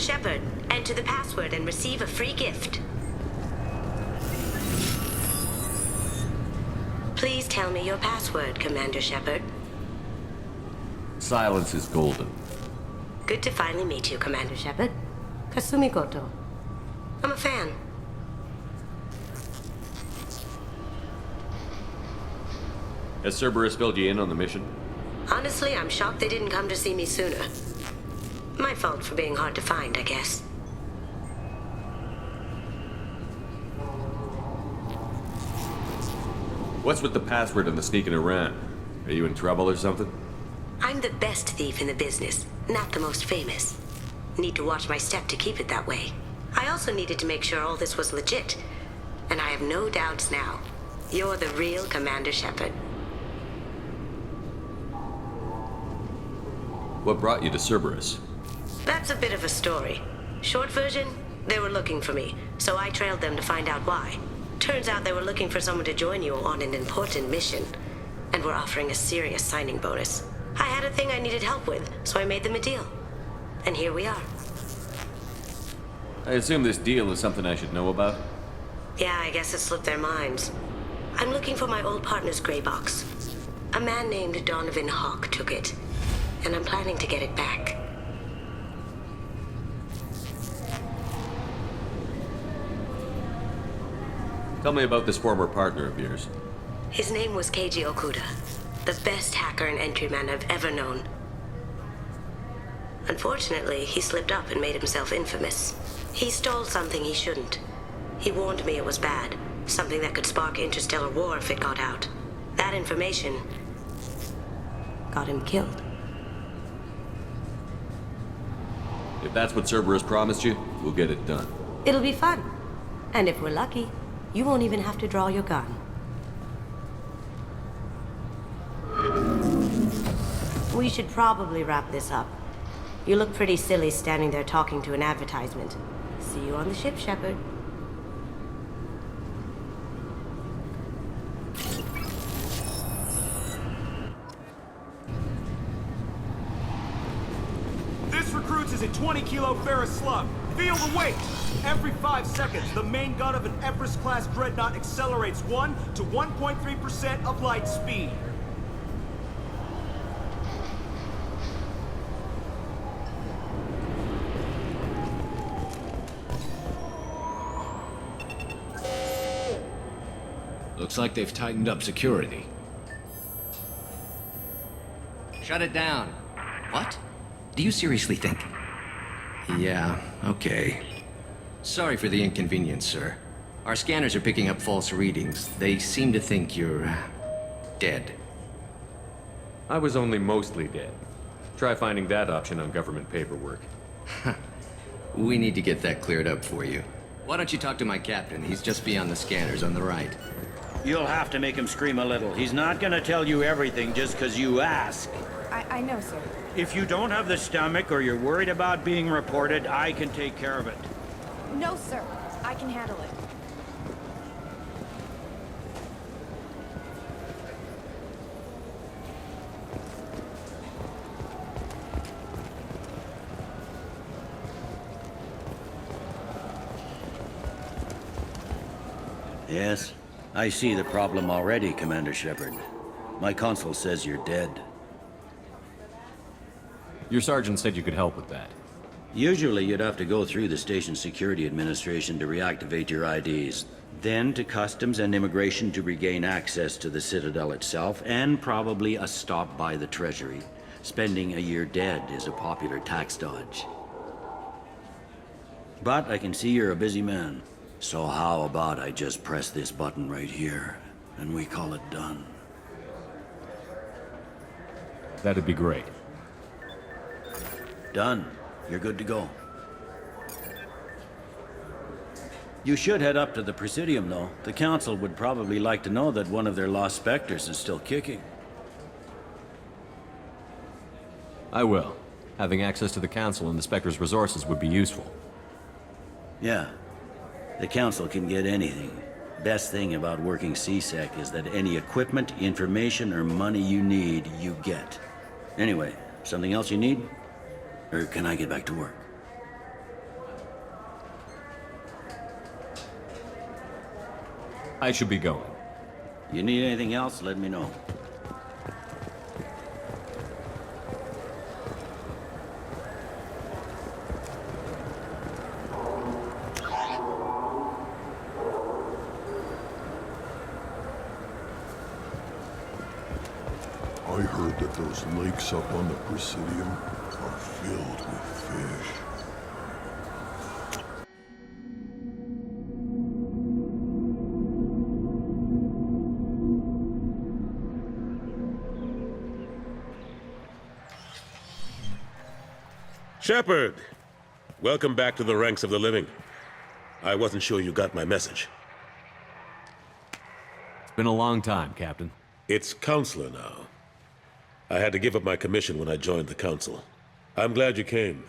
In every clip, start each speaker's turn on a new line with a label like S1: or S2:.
S1: Shepard. Enter the password and receive a free gift. Please tell me your password, Commander Shepard.
S2: Silence is golden.
S1: Good to finally meet you, Commander Shepard. Kasumi Goto. I'm a fan.
S2: Has Cerberus filled you in on the mission?
S1: Honestly, I'm shocked they didn't come to see me sooner. My fault for being hard to find, I guess.
S2: What's with the password and the sneaking around? Are you in trouble or something?
S1: I'm the best thief in the business, not the most famous. Need to watch my step to keep it that way. I also needed to make sure all this was legit. And I have no doubts now. You're the real Commander Shepard.
S2: What brought you to Cerberus?
S1: That's a bit of a story. Short version, they were looking for me, so I trailed them to find out why. Turns out they were looking for someone to join you on an important mission, and were offering a serious signing bonus. I had a thing I needed help with, so I made them a deal. And here we are.
S2: I assume this deal is something I should know about?
S1: Yeah, I guess it slipped their minds. I'm looking for my old partner's gray box. A man named Donovan Hawk took it, and I'm planning to get it back.
S2: Tell me about this former partner of yours.
S1: His name was Keiji Okuda, the best hacker and entryman I've ever known. Unfortunately, he slipped up and made himself infamous. He stole something he shouldn't. He warned me it was bad, something that could spark interstellar war if it got out. That information got him killed.
S2: If that's what Cerberus promised you, we'll get it done.
S1: It'll be fun. And if we're lucky, you won't even have to draw your gun. We should probably wrap this up. You look pretty silly standing there talking to an advertisement. See you on the ship, Shepard.
S3: This recruits is a 20-kilo ferrous slug. Feel the weight! Every 5 seconds, the main gun of an Everest-class dreadnought accelerates 1 to 1.3% of light speed.
S4: Looks like they've tightened up security. Shut it down. What? Do you seriously think? Yeah, okay. Sorry for the inconvenience, sir. Our scanners are picking up false readings. They seem to think you're dead.
S2: I was only mostly dead. Try finding that option on government paperwork.
S4: We need to get that cleared up for you. Why don't you talk to my captain? He's just beyond the scanners on the right.
S5: You'll have to make him scream a little. He's not gonna tell you everything just because you ask.
S6: I know, sir.
S5: If you don't have the stomach or you're worried about being reported, I can take care of it.
S6: No, sir. I can handle it.
S5: Yes, I see the problem already, Commander Shepard. My consul says you're dead.
S2: Your sergeant said you could help with that.
S5: Usually you'd have to go through the Station Security Administration to reactivate your IDs, then to Customs and Immigration to regain access to the Citadel itself, and probably a stop by the Treasury. Spending a year dead is a popular tax dodge. But I can see you're a busy man. So how about I just press this button right here, and we call it done?
S2: That'd be great.
S5: Done. You're good to go. You should head up to the Presidium, though. The Council would probably like to know that one of their lost Spectres is still kicking.
S2: I will. Having access to the Council and the Spectre's resources would be useful.
S5: Yeah. The Council can get anything. Best thing about working CSEC is that any equipment, information, or money you need, you get. Anyway, something else you need? Or can I get back to work?
S2: I should be going.
S5: You need anything else, let me know.
S7: I heard that those lakes up on the Presidium are filled with fish.
S8: Shepard! Welcome back to the ranks of the living. I wasn't sure you got my message.
S2: It's been a long time, Captain.
S8: It's Counselor now. I had to give up my commission when I joined the Council. I'm glad you came,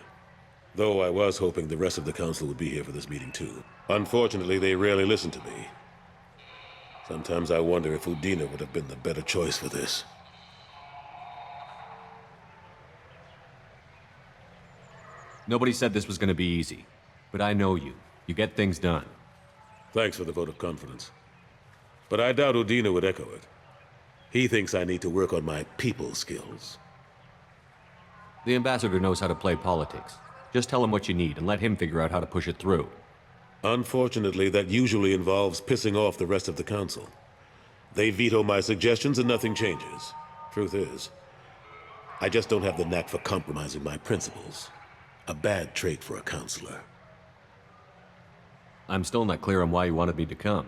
S8: though I was hoping the rest of the Council would be here for this meeting too. Unfortunately, they rarely listen to me. Sometimes I wonder if Udina would have been the better choice for this.
S2: Nobody said this was gonna be easy, but I know you. You get things done.
S8: Thanks for the vote of confidence. But I doubt Udina would echo it. He thinks I need to work on my people skills.
S2: The ambassador knows how to play politics. Just tell him what you need and let him figure out how to push it through.
S8: Unfortunately, that usually involves pissing off the rest of the Council. They veto my suggestions and nothing changes. Truth is, I just don't have the knack for compromising my principles. A bad trait for a counselor.
S2: I'm still not clear on why you wanted me to come.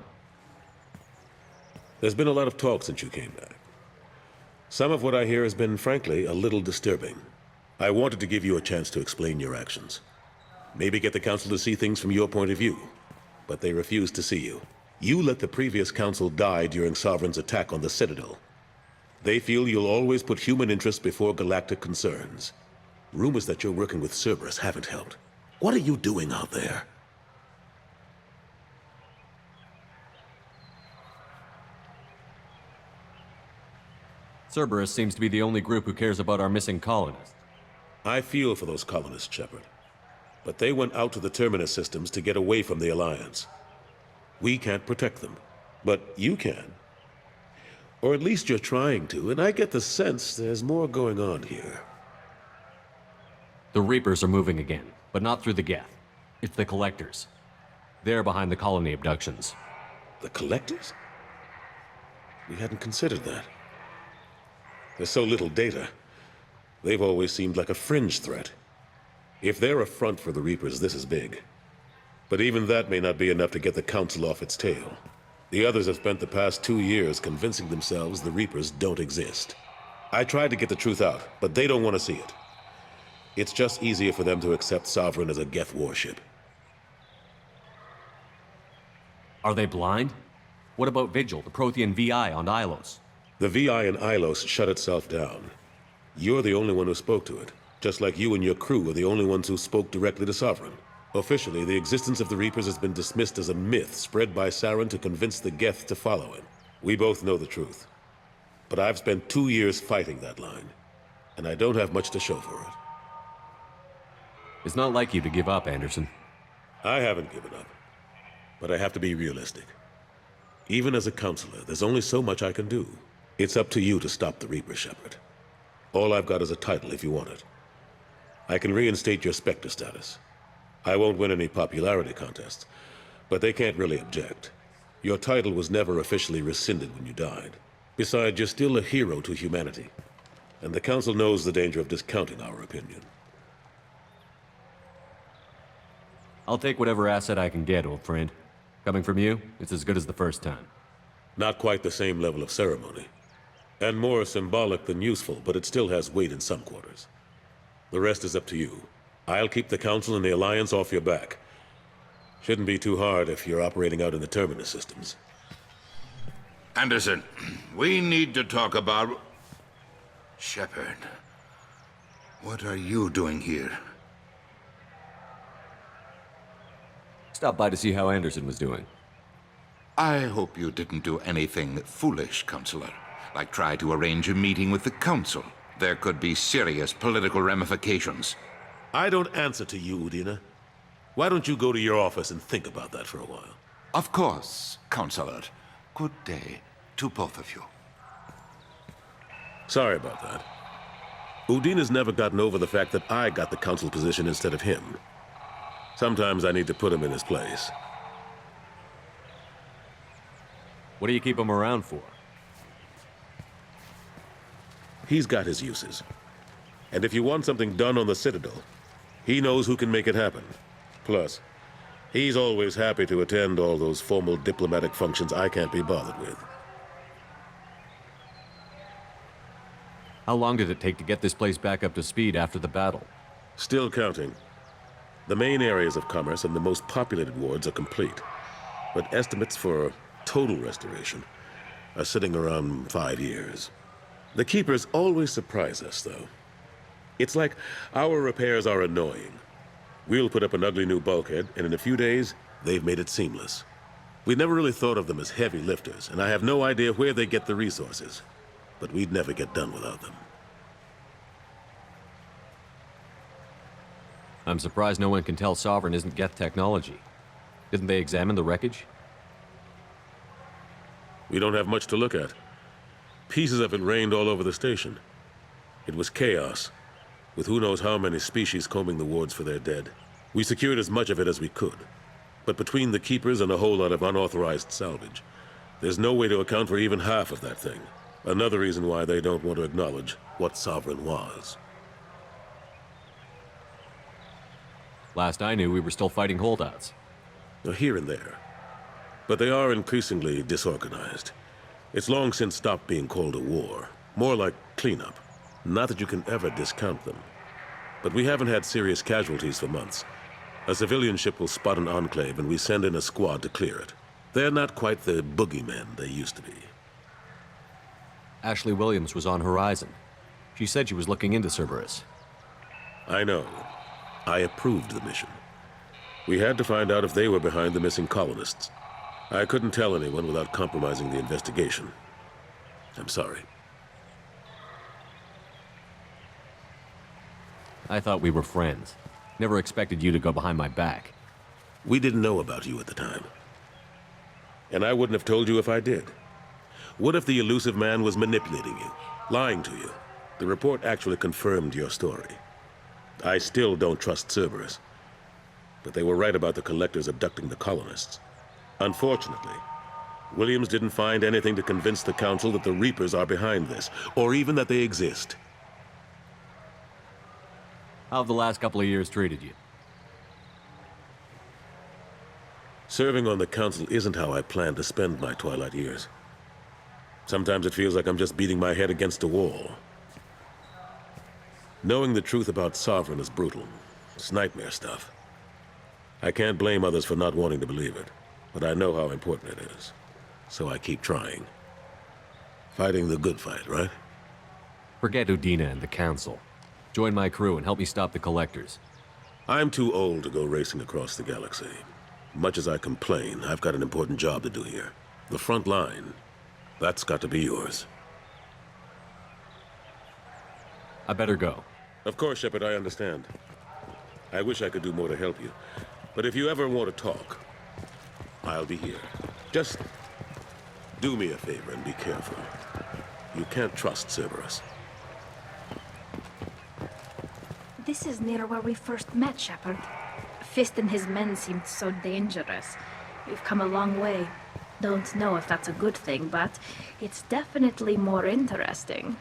S8: There's been a lot of talk since you came back. Some of what I hear has been, frankly, a little disturbing. I wanted to give you a chance to explain your actions. Maybe get the Council to see things from your point of view. But they refused to see you. You let the previous Council die during Sovereign's attack on the Citadel. They feel you'll always put human interests before galactic concerns. Rumors that you're working with Cerberus haven't helped. What are you doing out there?
S2: Cerberus seems to be the only group who cares about our missing colonists.
S8: I feel for those colonists, Shepard. But they went out to the Terminus systems to get away from the Alliance. We can't protect them, but you can. Or at least you're trying to, and I get the sense there's more going on here.
S2: The Reapers are moving again, but not through the Geth. It's the Collectors. They're behind the colony abductions.
S8: The Collectors? We hadn't considered that. There's so little data. They've always seemed like a fringe threat. If they're a front for the Reapers, this is big. But even that may not be enough to get the Council off its tail. The others have spent the past 2 years convincing themselves the Reapers don't exist. I tried to get the truth out, but they don't want to see it. It's just easier for them to accept Sovereign as a Geth warship.
S2: Are they blind? What about Vigil, the Prothean VI on Ilos?
S8: The VI in Ilos shut itself down. You're the only one who spoke to it, just like you and your crew are the only ones who spoke directly to Sovereign. Officially, the existence of the Reapers has been dismissed as a myth spread by Saren to convince the Geth to follow him. We both know the truth. But I've spent 2 years fighting that line, and I don't have much to show for it.
S2: It's not like you to give up, Anderson.
S8: I haven't given up, but I have to be realistic. Even as a counselor, there's only so much I can do. It's up to you to stop the Reaper, Shepard. All I've got is a title if you want it. I can reinstate your Spectre status. I won't win any popularity contests, but they can't really object. Your title was never officially rescinded when you died. Besides, you're still a hero to humanity, and the Council knows the danger of discounting our opinion.
S2: I'll take whatever asset I can get, old friend. Coming from you, it's as good as the first time.
S8: Not quite the same level of ceremony. And more symbolic than useful, but it still has weight in some quarters. The rest is up to you. I'll keep the Council and the Alliance off your back. Shouldn't be too hard if you're operating out in the Terminus systems.
S9: Anderson, we need to talk about... Shepard, what are you doing here?
S2: Stopped by to see how Anderson was doing.
S9: I hope you didn't do anything foolish, Counselor. Like try to arrange a meeting with the Council. There could be serious political ramifications.
S8: I don't answer to you, Udina. Why don't you go to your office and think about that for a while?
S9: Of course, Counselor. Good day to both of you.
S8: Sorry about that. Udine has never gotten over the fact that I got the council position instead of him. Sometimes I need to put him in his place.
S2: What do you keep him around for?
S8: He's got his uses. And if you want something done on the Citadel, he knows who can make it happen. Plus, he's always happy to attend all those formal diplomatic functions I can't be bothered with.
S2: How long did it take to get this place back up to speed after the battle?
S8: Still counting. The main areas of commerce and the most populated wards are complete. But estimates for total restoration are sitting around 5 years. The Keepers always surprise us, though. It's like our repairs are annoying. We'll put up an ugly new bulkhead, and in a few days, they've made it seamless. We never really thought of them as heavy lifters, and I have no idea where they get the resources. But we'd never get done without them.
S2: I'm surprised no one can tell Sovereign isn't Geth technology. Didn't they examine the wreckage?
S8: We don't have much to look at. Pieces of it rained all over the station. It was chaos, with who knows how many species combing the wards for their dead. We secured as much of it as we could. But between the Keepers and a whole lot of unauthorized salvage, there's no way to account for even half of that thing. Another reason why they don't want to acknowledge what Sovereign was.
S2: Last I knew, we were still fighting holdouts.
S8: Here and there. But they are increasingly disorganized. It's long since stopped being called a war. More like cleanup. Not that you can ever discount them. But we haven't had serious casualties for months. A civilian ship will spot an enclave and we send in a squad to clear it. They're not quite the boogeymen they used to be.
S2: Ashley Williams was on Horizon. She said she was looking into Cerberus.
S8: I know. I approved the mission. We had to find out if they were behind the missing colonists. I couldn't tell anyone without compromising the investigation. I'm sorry.
S2: I thought we were friends. Never expected you to go behind my back.
S8: We didn't know about you at the time. And I wouldn't have told you if I did. What if the elusive man was manipulating you, lying to you? The report actually confirmed your story. I still don't trust Cerberus. But they were right about the Collectors abducting the colonists. Unfortunately, Williams didn't find anything to convince the Council that the Reapers are behind this, or even that they exist.
S2: How have the last couple of years treated you?
S8: Serving on the Council isn't how I plan to spend my twilight years. Sometimes it feels like I'm just beating my head against a wall. Knowing the truth about Sovereign is brutal. It's nightmare stuff. I can't blame others for not wanting to believe it, but I know how important it is. So I keep trying. Fighting the good fight, right?
S2: Forget Udina and the Council. Join my crew and help me stop the Collectors.
S8: I'm too old to go racing across the galaxy. Much as I complain, I've got an important job to do here. The front line. That's got to be yours.
S2: I better go.
S8: Of course, Shepard, I understand. I wish I could do more to help you. But if you ever want to talk, I'll be here. Just do me a favor and be careful. You can't trust Cerberus.
S10: This is near where we first met, Shepard. Fist and his men seemed so dangerous. We've come a long way. Don't know if that's a good thing, but it's definitely more interesting.